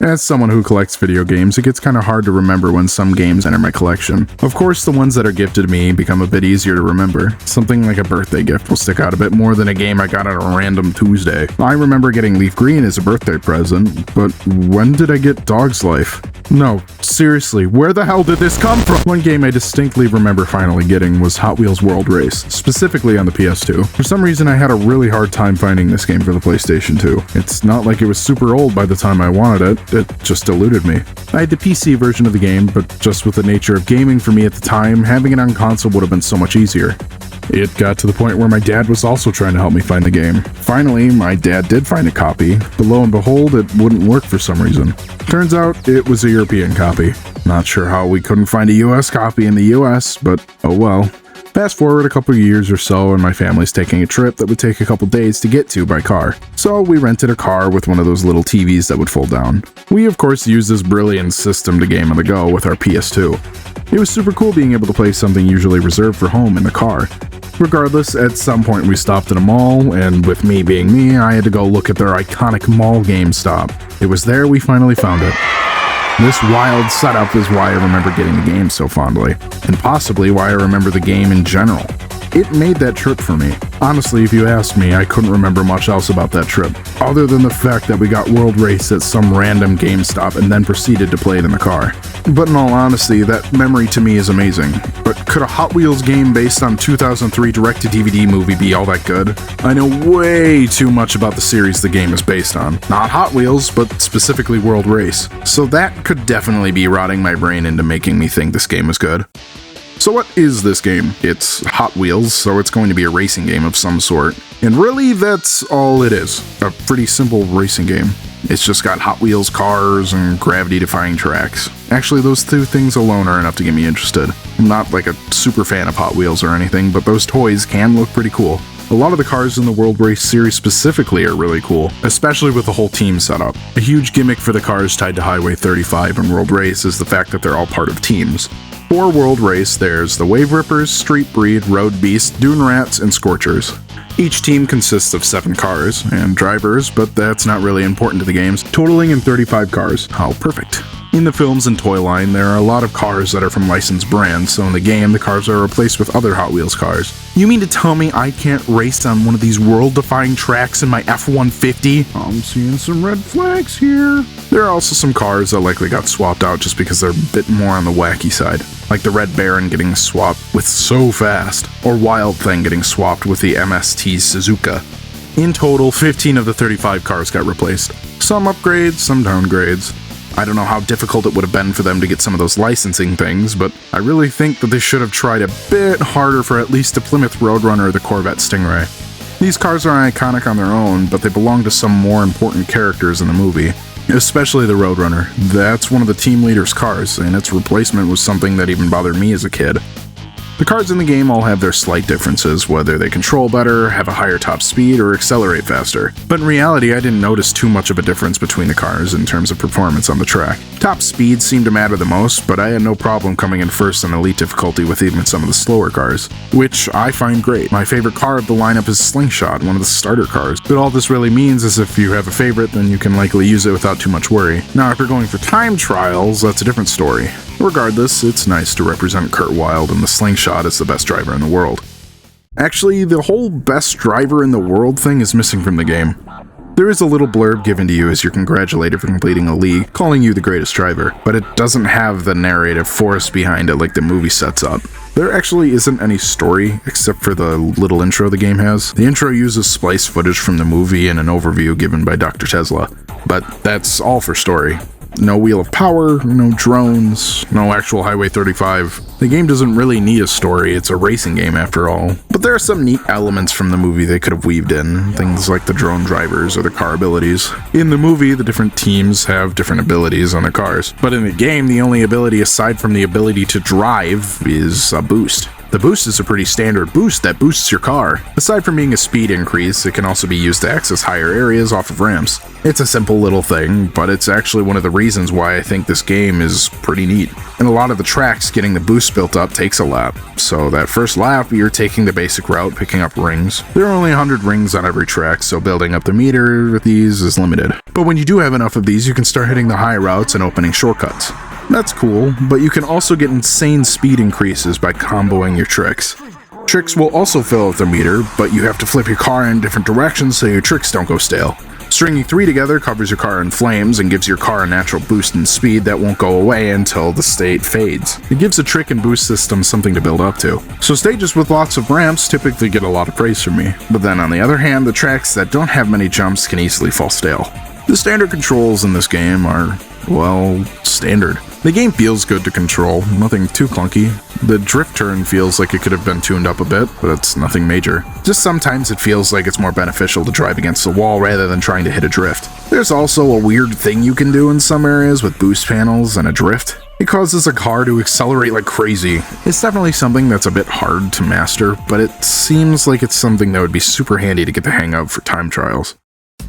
As someone who collects video games, it gets kinda hard to remember when some games enter my collection. Of course, the ones that are gifted to me become a bit easier to remember. Something like a birthday gift will stick out a bit more than a game I got on a random Tuesday. I remember getting Leaf Green as a birthday present, but when did I get Dog's Life? No, seriously, where the hell did this come from? One game I distinctly remember finally getting was Hot Wheels World Race, specifically on the PS2. For some reason, I had a really hard time finding this game for the PlayStation 2. It's not like it was super old by the time I wanted it just eluded me. I had the PC version of the game, but just with the nature of gaming for me at the time, having it on console would have been so much easier. It got to the point where my dad was also trying to help me find the game. Finally, my dad did find a copy, but lo and behold, it wouldn't work for some reason. Turns out, it was a European copy. Not sure how we couldn't find a US copy in the US, but oh well. Fast forward a couple years or so, and my family's taking a trip that would take a couple days to get to by car. So we rented a car with one of those little TVs that would fold down. We of course used this brilliant system to game on the go with our PS2. It was super cool being able to play something usually reserved for home in the car. Regardless, at some point we stopped at a mall, and with me being me, I had to go look at their iconic mall GameStop. It was there we finally found it. This wild setup is why I remember getting the game so fondly, and possibly why I remember the game in general. It made that trip for me. Honestly, if you asked me, I couldn't remember much else about that trip, other than the fact that we got World Race at some random GameStop and then proceeded to play it in the car. But in all honesty, that memory to me is amazing. But could a Hot Wheels game based on 2003 direct-to-DVD movie be all that good? I know way too much about the series the game is based on. Not Hot Wheels, but specifically World Race. So that could definitely be rotting my brain into making me think this game is good. So what is this game? It's Hot Wheels, so it's going to be a racing game of some sort. And really, that's all it is. A pretty simple racing game. It's just got Hot Wheels cars and gravity-defying tracks. Actually, those two things alone are enough to get me interested. I'm not like a super fan of Hot Wheels or anything, but those toys can look pretty cool. A lot of the cars in the World Race series specifically are really cool, especially with the whole team setup. A huge gimmick for the cars tied to Highway 35 and World Race is the fact that they're all part of teams. For World Race, there's the Wave Rippers, Street Breed, Road Beast, Dune Rats, and Scorchers. Each team consists of 7 cars and drivers, but that's not really important to the games, totaling in 35 cars. How perfect. In the films and toy line, there are a lot of cars that are from licensed brands, so in the game, the cars are replaced with other Hot Wheels cars. You mean to tell me I can't race on one of these world-defying tracks in my F-150? I'm seeing some red flags here. There are also some cars that likely got swapped out just because they're a bit more on the wacky side, like the Red Baron getting swapped with So Fast, or Wild Thing getting swapped with the MST Suzuka. In total, 15 of the 35 cars got replaced. Some upgrades, some downgrades. I don't know how difficult it would have been for them to get some of those licensing things, but I really think that they should have tried a bit harder for at least the Plymouth Roadrunner or the Corvette Stingray. These cars are iconic on their own, but they belong to some more important characters in the movie, especially the Roadrunner. That's one of the team leader's cars, and its replacement was something that even bothered me as a kid. The cars in the game all have their slight differences, whether they control better, have a higher top speed, or accelerate faster. But in reality, I didn't notice too much of a difference between the cars in terms of performance on the track. Top speed seemed to matter the most, but I had no problem coming in first on elite difficulty with even some of the slower cars, which I find great. My favorite car of the lineup is Slingshot, one of the starter cars. But all this really means is if you have a favorite, then you can likely use it without too much worry. Now, if you're going for time trials, that's a different story. Regardless, it's nice to represent Kurt Wilde and the Slingshot as the best driver in the world. Actually, the whole best driver in the world thing is missing from the game. There is a little blurb given to you as you're congratulated for completing a league, calling you the greatest driver, but it doesn't have the narrative force behind it like the movie sets up. There actually isn't any story, except for the little intro the game has. The intro uses spliced footage from the movie and an overview given by Dr. Tesla, but that's all for story. No Wheel of Power, no drones, no actual Highway 35. The game doesn't really need a story, it's a racing game after all. But there are some neat elements from the movie they could have weaved in, things like the drone drivers or the car abilities. In the movie, the different teams have different abilities on their cars, but in the game, the only ability aside from the ability to drive is a boost. The boost is a pretty standard boost that boosts your car. Aside from being a speed increase, it can also be used to access higher areas off of ramps. It's a simple little thing, but it's actually one of the reasons why I think this game is pretty neat. In a lot of the tracks, getting the boost built up takes a lap. So that first lap, you're taking the basic route, picking up rings. There are only 100 rings on every track, so building up the meter with these is limited. But when you do have enough of these, you can start hitting the high routes and opening shortcuts. That's cool, but you can also get insane speed increases by comboing your tricks. Tricks will also fill up the meter, but you have to flip your car in different directions so your tricks don't go stale. Stringing 3 together covers your car in flames and gives your car a natural boost in speed that won't go away until the state fades. It gives the trick and boost system something to build up to. So stages with lots of ramps typically get a lot of praise from me, but then on the other hand, the tracks that don't have many jumps can easily fall stale. The standard controls in this game are, well, standard. The game feels good to control, nothing too clunky. The drift turn feels like it could have been tuned up a bit, but it's nothing major. Just sometimes it feels like it's more beneficial to drive against the wall rather than trying to hit a drift. There's also a weird thing you can do in some areas with boost panels and a drift. It causes a car to accelerate like crazy. It's definitely something that's a bit hard to master, but it seems like it's something that would be super handy to get the hang of for time trials.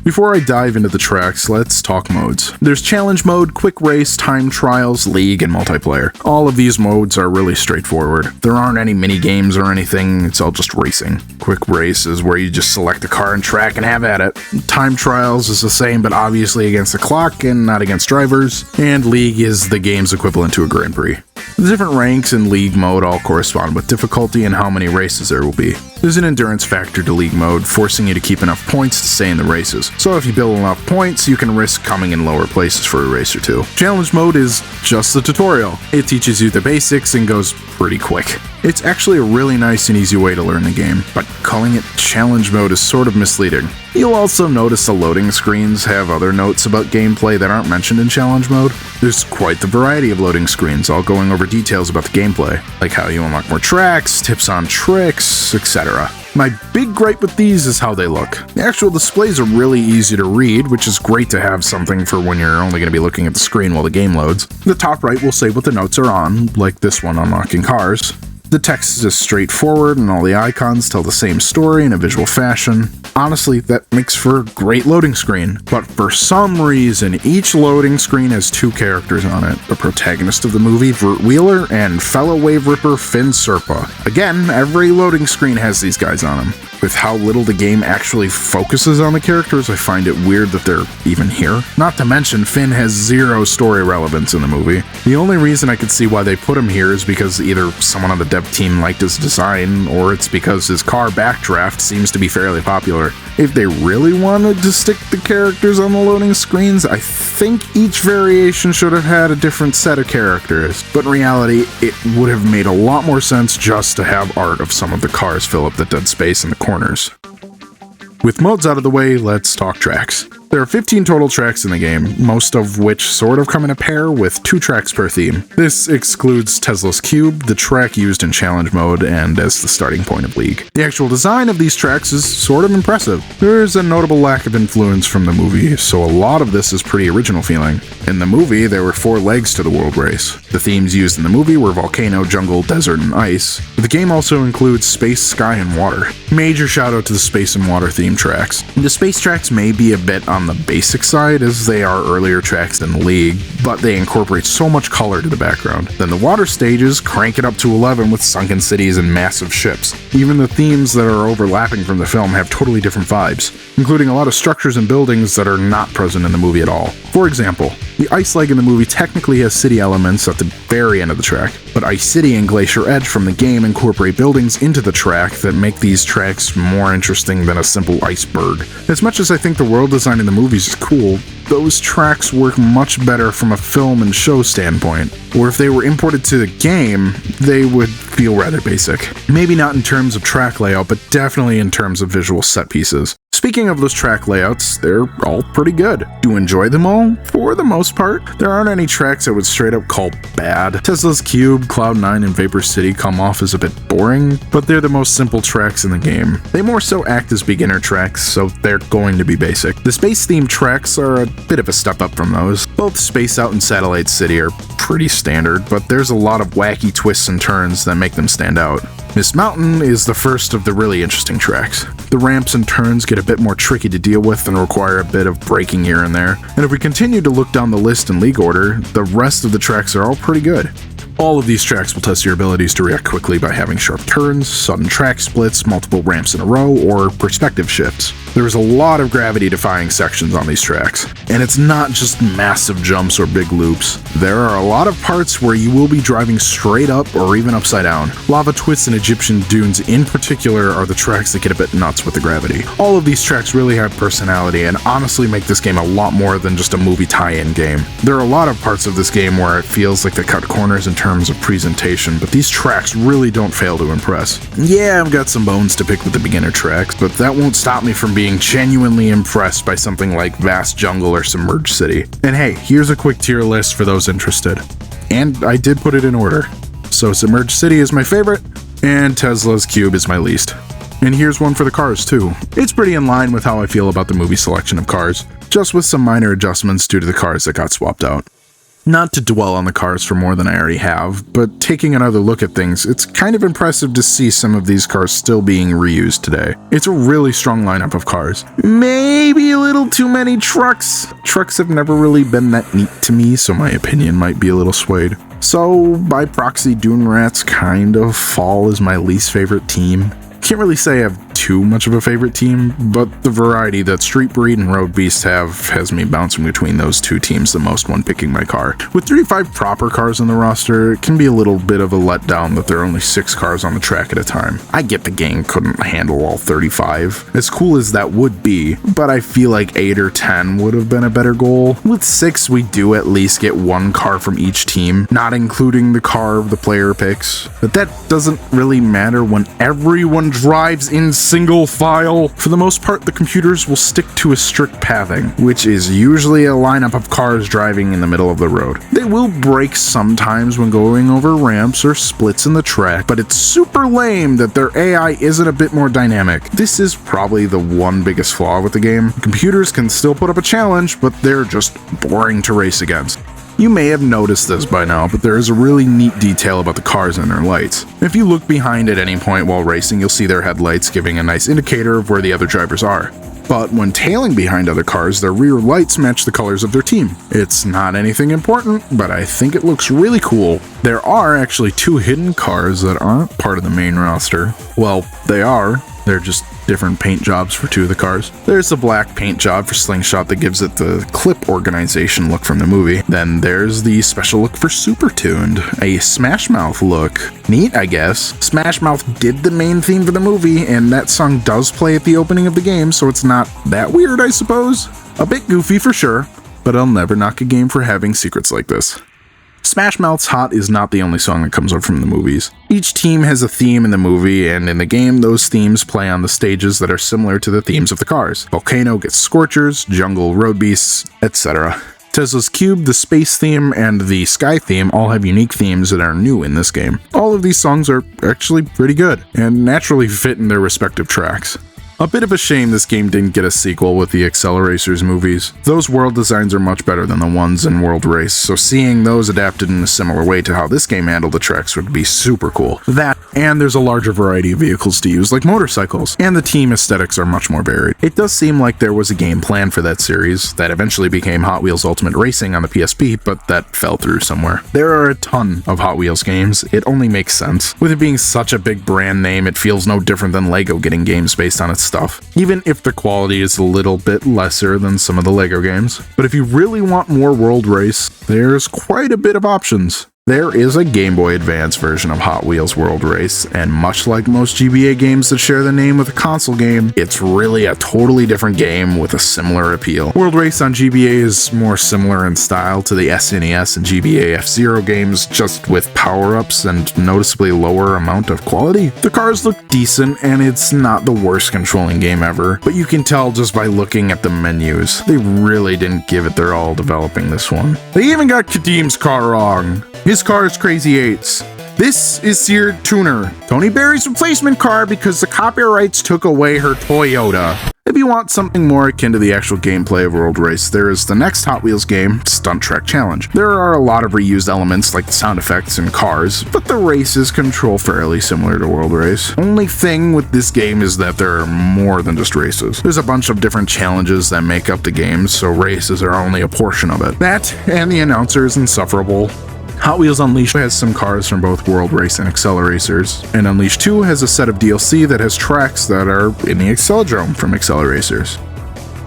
Before I dive into the tracks, let's talk modes. There's challenge mode, quick race, time trials, league, and multiplayer. All of these modes are really straightforward. There aren't any mini games or anything, it's all just racing. Quick race is where you just select a car and track and have at it. Time trials is the same, but obviously against the clock and not against drivers. And league is the game's equivalent to a Grand Prix. The different ranks in league mode all correspond with difficulty and how many races there will be. There's an endurance factor to league mode, forcing you to keep enough points to stay in the races. So if you build enough points, you can risk coming in lower places for a race or two. Challenge mode is just a tutorial. It teaches you the basics and goes pretty quick. It's actually a really nice and easy way to learn the game, but calling it challenge mode is sort of misleading. You'll also notice the loading screens have other notes about gameplay that aren't mentioned in challenge mode. There's quite the variety of loading screens, all going over details about the gameplay, like how you unlock more tracks, tips on tricks, etc. My big gripe with these is how they look. The actual displays are really easy to read, which is great to have something for when you're only going to be looking at the screen while the game loads. The top right will say what the notes are on, like this one unlocking cars. The text is straightforward and all the icons tell the same story in a visual fashion. Honestly, that makes for a great loading screen, but for some reason, each loading screen has 2 characters on it. The protagonist of the movie, Vert Wheeler, and fellow wave ripper Finn Serpa. Again, every loading screen has these guys on them. With how little the game actually focuses on the characters, I find it weird that they're even here. Not to mention, Finn has 0 story relevance in the movie. The only reason I could see why they put him here is because either someone on the dev team liked his design, or it's because his car backdraft seems to be fairly popular. If they really wanted to stick the characters on the loading screens, I think each variation should have had a different set of characters. But in reality, it would have made a lot more sense just to have art of some of the cars fill up the dead space in the corners. With modes out of the way, let's talk tracks. There are 15 total tracks in the game, most of which sort of come in a pair with 2 tracks per theme. This excludes Tesla's Cube, the track used in challenge mode and as the starting point of League. The actual design of these tracks is sort of impressive. There's a notable lack of influence from the movie, so a lot of this is pretty original feeling. In the movie, there were 4 legs to the world race. The themes used in the movie were volcano, jungle, desert, and ice, but the game also includes space, sky, and water. Major shout out to the space and water theme tracks. The space tracks may be a bit on the basic side as they are earlier tracks than the League, but they incorporate so much color to the background. Then the water stages crank it up to 11 with sunken cities and massive ships. Even the themes that are overlapping from the film have totally different vibes, including a lot of structures and buildings that are not present in the movie at all. For example, the ice leg in the movie technically has city elements at the very end of the track, but Ice City and Glacier Edge from the game incorporate buildings into the track that make these tracks more interesting than a simple iceberg. As much as I think the world design in the movies is cool, those tracks work much better from a film and show standpoint, or if they were imported to the game, they would feel rather basic. Maybe not in terms of track layout, but definitely in terms of visual set pieces. Speaking of those track layouts, they're all pretty good. Do you enjoy them all? For the most part. There aren't any tracks I would straight up call bad. Tesla's Cube, Cloud9, and Vapor City come off as a bit boring, but they're the most simple tracks in the game. They more so act as beginner tracks, so they're going to be basic. The space-themed tracks are a bit of a step up from those. Both Space Out and Satellite City are pretty standard, but there's a lot of wacky twists and turns that make them stand out. Miss Mountain is the first of the really interesting tracks. The ramps and turns get a bit more tricky to deal with and require a bit of braking here and there, and if we continue to look down the list in league order, the rest of the tracks are all pretty good. All of these tracks will test your abilities to react quickly by having sharp turns, sudden track splits, multiple ramps in a row, or perspective shifts. There is a lot of gravity-defying sections on these tracks, and it's not just massive jumps or big loops. There are a lot of parts where you will be driving straight up or even upside down. Lava twists and Egyptian dunes in particular are the tracks that get a bit nuts with the gravity. All of these tracks really have personality and honestly make this game a lot more than just a movie tie-in game. There are a lot of parts of this game where it feels like they cut corners in terms of presentation, but these tracks really don't fail to impress. Yeah, I've got some bones to pick with the beginner tracks, but that won't stop me from being genuinely impressed by something like Vast Jungle or Submerged City. And hey, here's a quick tier list for those interested. And I did put it in order. So Submerged City is my favorite, and Tesla's Cube is my least. And here's one for the cars too. It's pretty in line with how I feel about the movie selection of cars, just with some minor adjustments due to the cars that got swapped out. Not to dwell on the cars for more than I already have, but taking another look at things, it's kind of impressive to see some of these cars still being reused today. It's a really strong lineup of cars. Maybe a little too many trucks. Trucks have never really been that neat to me, so my opinion might be a little swayed. So, by proxy, Dune Rats kind of fall as my least favorite team. Can't really say I have too much of a favorite team, but the variety that Street Breed and Road Beast have has me bouncing between those two teams the most when picking my car. With 35 proper cars on the roster, it can be a little bit of a letdown that there are only 6 cars on the track at a time. I get the game couldn't handle all 35, as cool as that would be, but I feel like 8 or 10 would have been a better goal. With 6, we do at least get 1 car from each team, not including the car the player picks. But that doesn't really matter when everyone drives in single file. For the most part, the computers will stick to a strict pathing, which is usually a lineup of cars driving in the middle of the road. They will brake sometimes when going over ramps or splits in the track, but it's super lame that their AI isn't a bit more dynamic. This is probably the one biggest flaw with the game. Computers can still put up a challenge, but they're just boring to race against. You may have noticed this by now, but there is a really neat detail about the cars and their lights. If you look behind at any point while racing, you'll see their headlights giving a nice indicator of where the other drivers are. But when tailing behind other cars, their rear lights match the colors of their team. It's not anything important, but I think it looks really cool. There are actually 2 hidden cars that aren't part of the main roster. Well, they are. They're just different paint jobs for 2 of the cars. There's the black paint job for Slingshot that gives it the clip organization look from the movie. Then there's the special look for Super Tuned, a Smash Mouth look. Neat, I guess. Smash Mouth did the main theme for the movie, and that song does play at the opening of the game, so it's not that weird, I suppose. A bit goofy for sure, but I'll never knock a game for having secrets like this. Smash Mouth's Hot is not the only song that comes out from the movies. Each team has a theme in the movie, and in the game, those themes play on the stages that are similar to the themes of the cars. Volcano gets Scorchers, Jungle Road Beasts, etc. Tesla's Cube, the Space theme, and the Sky theme all have unique themes that are new in this game. All of these songs are actually pretty good, and naturally fit in their respective tracks. A bit of a shame this game didn't get a sequel with the AcceleRacers movies. Those world designs are much better than the ones in World Race, so seeing those adapted in a similar way to how this game handled the tracks would be super cool. That, and there's a larger variety of vehicles to use, like motorcycles, and the team aesthetics are much more varied. It does seem like there was a game plan for that series, that eventually became Hot Wheels Ultimate Racing on the PSP, but that fell through somewhere. There are a ton of Hot Wheels games, it only makes sense. With it being such a big brand name, it feels no different than LEGO getting games based on its stuff, even if the quality is a little bit lesser than some of the LEGO games. But if you really want more World Race, there's quite a bit of options. There is a Game Boy Advance version of Hot Wheels World Race, and much like most GBA games that share the name with a console game, it's really a totally different game with a similar appeal. World Race on GBA is more similar in style to the SNES and GBA F-Zero games, just with power-ups and noticeably lower amount of quality. The cars look decent, and it's not the worst controlling game ever, but you can tell just by looking at the menus. They really didn't give it their all developing this one. They even got Kadim's car wrong. His car is Crazy Eights. This is Seared Tuner, Tony Berry's replacement car because the copyrights took away her Toyota. If you want something more akin to the actual gameplay of World Race, there is the next Hot Wheels game, Stunt Track Challenge. There are a lot of reused elements like sound effects and cars, but the races control fairly similar to World Race. Only thing with this game is that there are more than just races. There's a bunch of different challenges that make up the game, so races are only a portion of it. That, and the announcer is insufferable. Hot Wheels Unleashed has some cars from both World Race and AcceleRacers, and Unleashed 2 has a set of DLC that has tracks that are in the Acceledrome from AcceleRacers.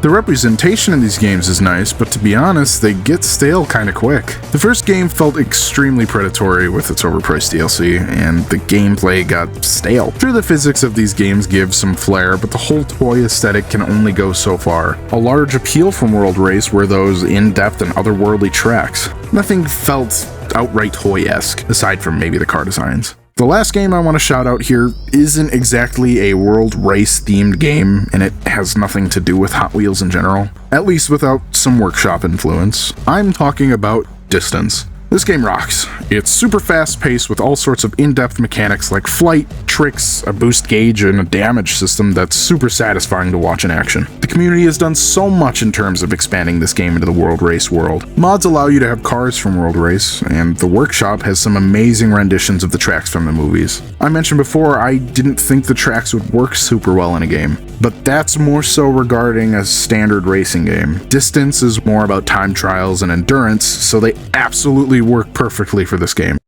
The representation in these games is nice, but to be honest, they get stale kinda quick. The first game felt extremely predatory with its overpriced DLC, and the gameplay got stale. Sure, the physics of these games give some flair, but the whole toy aesthetic can only go so far. A large appeal from World Race were those in-depth and otherworldly tracks. Nothing felt outright toy-esque, aside from maybe the car designs. The last game I want to shout out here isn't exactly a World Race themed game, and it has nothing to do with Hot Wheels in general, at least without some workshop influence. I'm talking about Distance. This game rocks. It's super fast-paced with all sorts of in-depth mechanics like flight, tricks, a boost gauge, and a damage system that's super satisfying to watch in action. The community has done so much in terms of expanding this game into the World Race world. Mods allow you to have cars from World Race, and the workshop has some amazing renditions of the tracks from the movies. I mentioned before I didn't think the tracks would work super well in a game, but that's more so regarding a standard racing game. Distance is more about time trials and endurance, so they absolutely work perfectly for this game.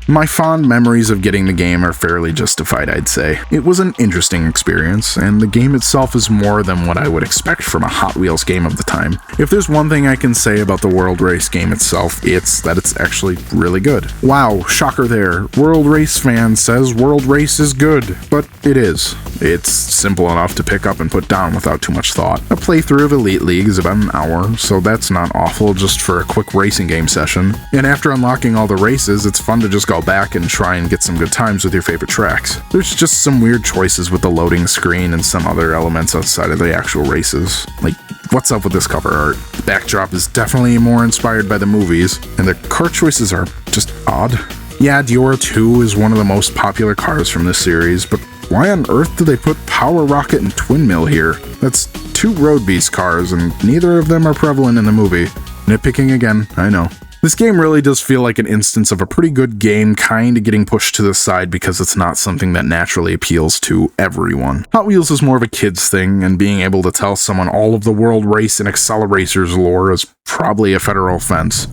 My fond memories of getting the game are fairly justified, I'd say. It was an interesting experience, and the game itself is more than what I would expect from a Hot Wheels game of the time. If there's one thing I can say about the World Race game itself, it's that it's actually really good. Wow, shocker there. World Race fan says World Race is good, but it is. It's simple enough to pick up and put down without too much thought. A playthrough of Elite League is about an hour, so that's not awful just for a quick racing game session. And after unlocking all the races, it's fun to just go back and try and get some good times with your favorite tracks. There's just some weird choices with the loading screen and some other elements outside of the actual races. Like, what's up with this cover art? The backdrop is definitely more inspired by the movies, and the car choices are just odd. Yeah, Diora 2 is one of the most popular cars from this series, but why on earth did they put Power Rocket and Twin Mill here? That's two Road Beast cars, and neither of them are prevalent in the movie. Nitpicking again, I know. This game really does feel like an instance of a pretty good game kinda getting pushed to the side because it's not something that naturally appeals to everyone. Hot Wheels is more of a kid's thing, and being able to tell someone all of the World Race and AcceleRacers lore is probably a federal offense.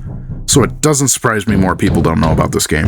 So it doesn't surprise me more people don't know about this game.